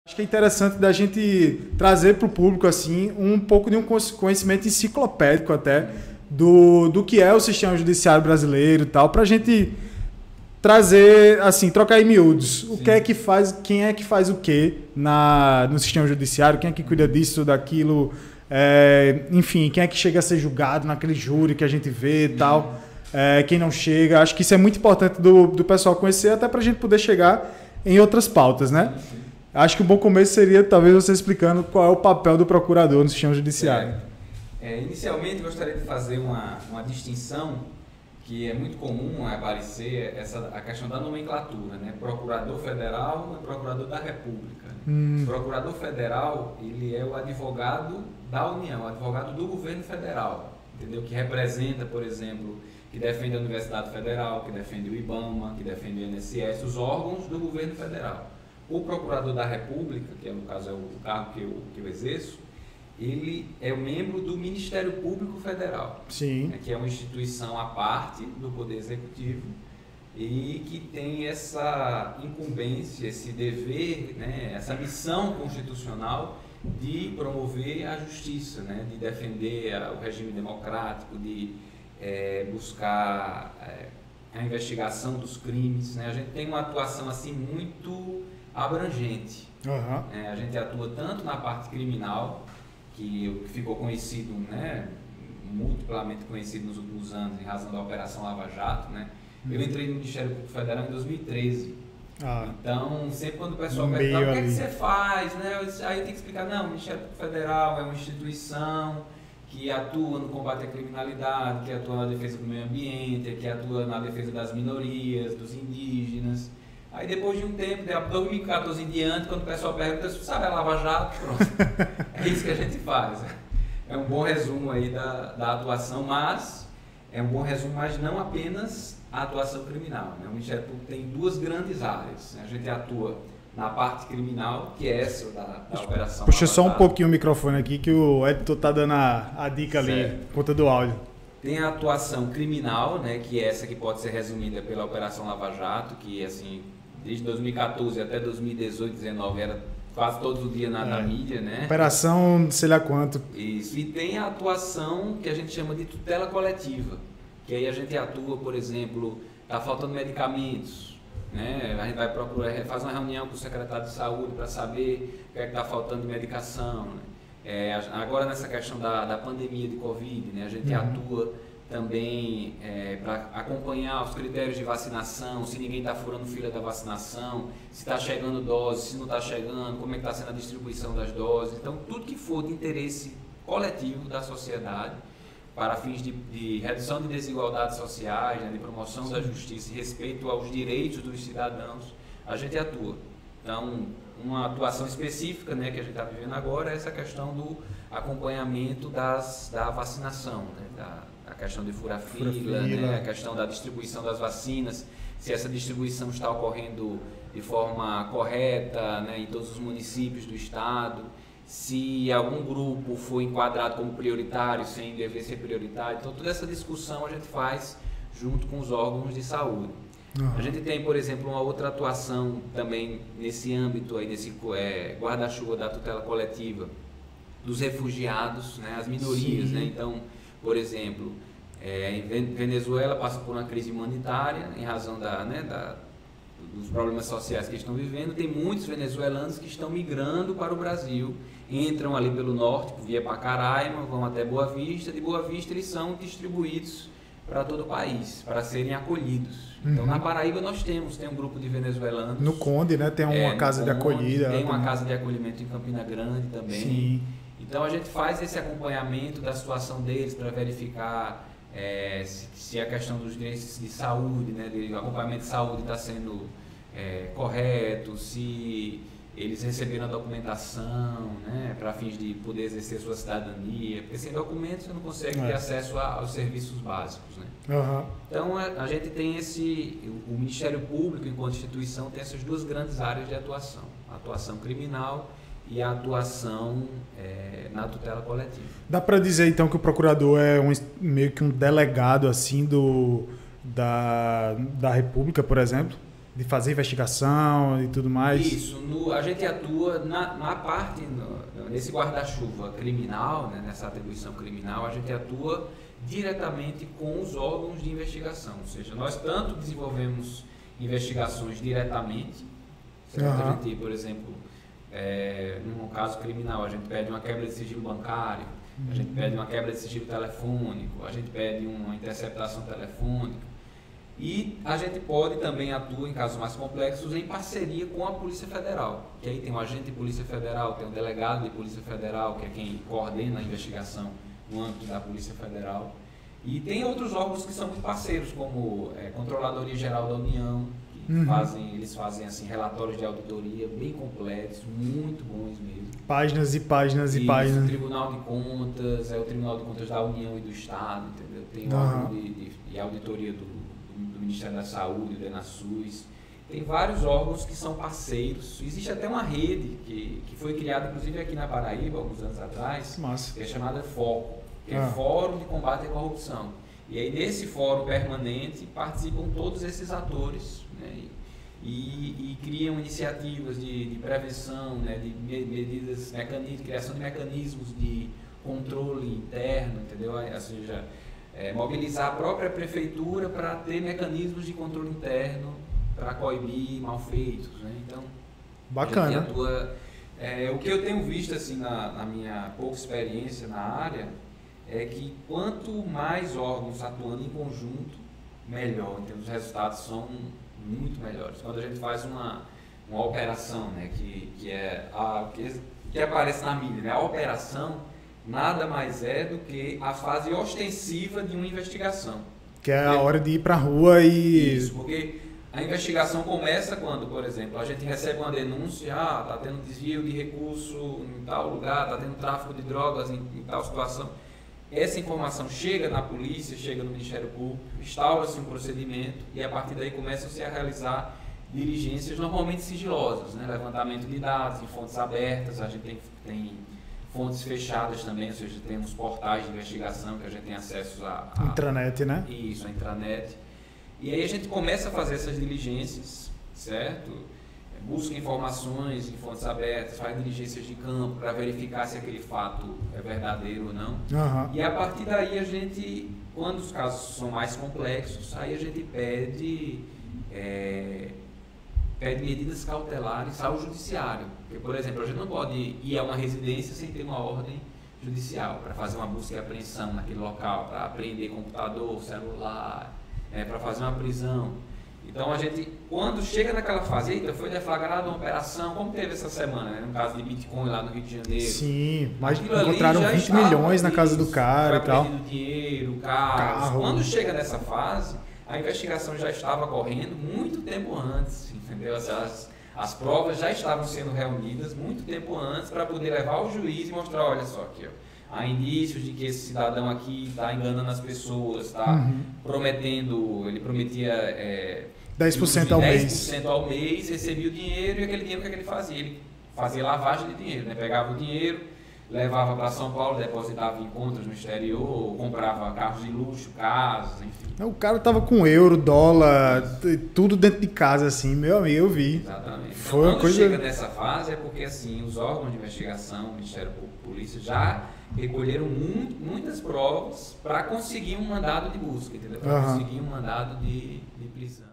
Acho que é interessante da gente trazer para o público assim um pouco de um conhecimento enciclopédico até do que é o sistema judiciário brasileiro e tal, para a gente trazer, assim, trocar em miúdos. O que é que faz, quem é que faz o quê no sistema judiciário, quem é que cuida disso, daquilo, enfim, quem é que chega a ser julgado naquele júri que a gente vê e tal, quem não chega. Acho que isso é muito importante do pessoal conhecer, até para a gente poder chegar em outras pautas, né? Acho que um bom começo seria talvez você explicando qual é o papel do procurador no sistema judiciário. Inicialmente, gostaria de fazer uma distinção que é muito comum aparecer, a questão da nomenclatura, né? Procurador federal e procurador da República. O procurador federal, ele é o advogado da União, o advogado do governo federal, entendeu? Que representa, por exemplo, que defende a Universidade Federal, que defende o IBAMA, que defende o INSS, os órgãos do governo federal. O procurador da República, que no caso é o cargo que eu exerço, ele é um membro do Ministério Público Federal, né, que é uma instituição à parte do Poder Executivo e que tem essa incumbência, esse dever, né, essa missão constitucional de promover a justiça, né, de defender o regime democrático, de buscar a investigação dos crimes. Né? A gente tem uma atuação assim muito abrangente. A gente atua tanto na parte criminal, que ficou conhecido, né, multiplamente conhecido nos últimos anos em razão da Operação Lava Jato, né? Eu entrei no Ministério Público Federal em 2013. Então, sempre quando o pessoal pergunta o que é que você faz, né? Aí tem que explicar, não, o Ministério Público Federal é uma instituição que atua no combate à criminalidade, que atua na defesa do meio ambiente, que atua na defesa das minorias, dos indígenas. Aí depois de um tempo, de 2014 em diante, quando o pessoal pergunta, sabe a Lava Jato? Pronto. É isso que a gente faz. É um bom resumo aí da atuação, mas é um bom resumo, mas não apenas a atuação criminal. Né? O Ministério Público tem duas grandes áreas. Né? A gente atua na parte criminal, que é essa da operação. Puxa só um pouquinho o microfone aqui, que o editor tá dando a dica ali, por conta do áudio. Tem a atuação criminal, né, que é essa que pode ser resumida pela Operação Lava Jato, que assim, desde 2014 até 2018, 2019, era quase todo dia na mídia, né? Operação sei lá quanto. Isso. E tem a atuação que a gente chama de tutela coletiva, que aí a gente atua, por exemplo, está faltando medicamentos, né? A gente vai procurar, faz uma reunião com o secretário de saúde para saber o que é que está faltando de medicação, né? Agora nessa questão da pandemia de Covid, né, a gente atua também para acompanhar os critérios de vacinação, se ninguém está furando fila da vacinação, se está chegando dose, se não está chegando, como é que está sendo a distribuição das doses. Então, tudo que for de interesse coletivo da sociedade, para fins de redução de desigualdades sociais, né, de promoção da justiça e respeito aos direitos dos cidadãos, a gente atua. Então, uma atuação específica, né, que a gente está vivendo agora é essa questão do acompanhamento da vacinação, né, a questão de furar fila, né, a questão da distribuição das vacinas, se essa distribuição está ocorrendo de forma correta, né, em todos os municípios do estado, se algum grupo foi enquadrado como prioritário sem dever ser prioritário. Então, toda essa discussão a gente faz junto com os órgãos de saúde. A gente tem, por exemplo, uma outra atuação também nesse âmbito, aí, nesse guarda-chuva da tutela coletiva dos refugiados, né, as minorias. Né? Então, por exemplo, Venezuela passa por uma crise humanitária em razão dos problemas sociais que estão vivendo. Tem muitos venezuelanos que estão migrando para o Brasil, entram ali pelo norte, via Pacaraima, vão até Boa Vista, de Boa Vista eles são distribuídos para todo o país, para serem acolhidos. Então, na Paraíba nós tem um grupo de venezuelanos. No Conde, né? Tem uma casa de acolhida. Tem uma casa de acolhimento em Campina Grande também. Sim. Então, a gente faz esse acompanhamento da situação deles para verificar se a questão dos direitos de saúde, né, de acompanhamento de saúde está sendo correto, se eles receberam a documentação, né, para fins de poder exercer sua cidadania, porque sem documentos você não consegue ter acesso aos serviços básicos, né? Então a gente tem o Ministério Público enquanto instituição tem essas duas grandes áreas de atuação, a atuação criminal e a atuação na tutela coletiva. Dá para dizer então que o procurador é meio que um delegado assim da República, por exemplo? de fazer investigação e tudo mais? Isso, a gente atua na parte, nesse guarda-chuva criminal, né, nessa atribuição criminal, a gente atua diretamente com os órgãos de investigação, ou seja, nós tanto desenvolvemos investigações diretamente, certo? A gente, por exemplo, num caso criminal, a gente pede uma quebra de sigilo bancário, a gente pede uma quebra de sigilo telefônico, a gente pede uma interceptação telefônica, e a gente pode também atuar em casos mais complexos em parceria com a Polícia Federal, que aí tem o agente de Polícia Federal, tem o delegado de Polícia Federal, que é quem coordena a investigação no âmbito da Polícia Federal, e tem outros órgãos que são parceiros, como Controladoria Geral da União, que eles fazem assim, relatórios de auditoria bem completos, muito bons mesmo. Páginas e páginas e páginas. O Tribunal de Contas, o Tribunal de Contas da União e do Estado, entendeu? Tem o órgão de auditoria do Ministério da Saúde, do ENASUS. Tem vários órgãos que são parceiros. Existe até uma rede que foi criada, inclusive aqui na Paraíba, alguns anos atrás, que é chamada FOCO, que é Fórum de Combate à Corrupção. E aí, nesse fórum permanente, participam todos esses atores, né, e criam iniciativas de prevenção, né, de medidas, criação de mecanismos de controle interno, entendeu? Ou seja, mobilizar a própria prefeitura para ter mecanismos de controle interno para coibir malfeitos, né? Então, bacana. A gente atua, o que eu tenho visto assim na minha pouca experiência na área é que quanto mais órgãos atuando em conjunto, melhor. Então, os resultados são muito melhores. Quando a gente faz uma operação, né, que aparece na mídia, né, a operação nada mais é do que a fase ostensiva de uma investigação. Que é a hora de ir para a rua e... Isso, porque a investigação começa quando, por exemplo, a gente recebe uma denúncia, está tendo desvio de recurso em tal lugar, está tendo tráfico de drogas em tal situação. Essa informação chega na polícia, chega no Ministério Público, instaura-se um procedimento e a partir daí começam-se a realizar diligências normalmente sigilosas, né? Levantamento de dados em fontes abertas, a gente tem fontes fechadas também, ou seja, temos portais de investigação que a gente tem acesso a intranet, né? Isso, a intranet. E aí a gente começa a fazer essas diligências, certo? Busca informações em fontes abertas, faz diligências de campo para verificar se aquele fato é verdadeiro ou não. E a partir daí a gente, quando os casos são mais complexos, aí a gente pede medidas cautelares ao judiciário. Porque, por exemplo, a gente não pode ir a uma residência sem ter uma ordem judicial para fazer uma busca e apreensão naquele local, para apreender computador, celular, para fazer uma prisão. Então a gente, quando chega naquela fase, foi deflagrada uma operação, como teve essa semana, né, no caso de Bitcoin lá no Rio de Janeiro. Sim, mas encontraram 20 milhões na casa do cara e tal. Dinheiro, carro. Quando chega nessa fase, a investigação já estava correndo muito tempo antes, entendeu? As provas já estavam sendo reunidas muito tempo antes para poder levar ao juiz e mostrar, olha só aqui, há indícios de que esse cidadão aqui está enganando as pessoas, está prometendo, ele prometia 10% ao mês. 10% ao mês, recebia o dinheiro e aquele dinheiro, o que ele fazia? Ele fazia lavagem de dinheiro, né? Pegava o dinheiro, levava para São Paulo, depositava em contas no exterior, comprava carros de luxo, casas, enfim. O cara tava com euro, dólar, tudo dentro de casa, assim, meu amigo, eu vi. Exatamente. Então, foi quando chega nessa fase é porque assim, os órgãos de investigação, o Ministério Público, Polícia, já recolheram muitas provas para conseguir um mandado de busca, entendeu? Para conseguir um mandado de prisão.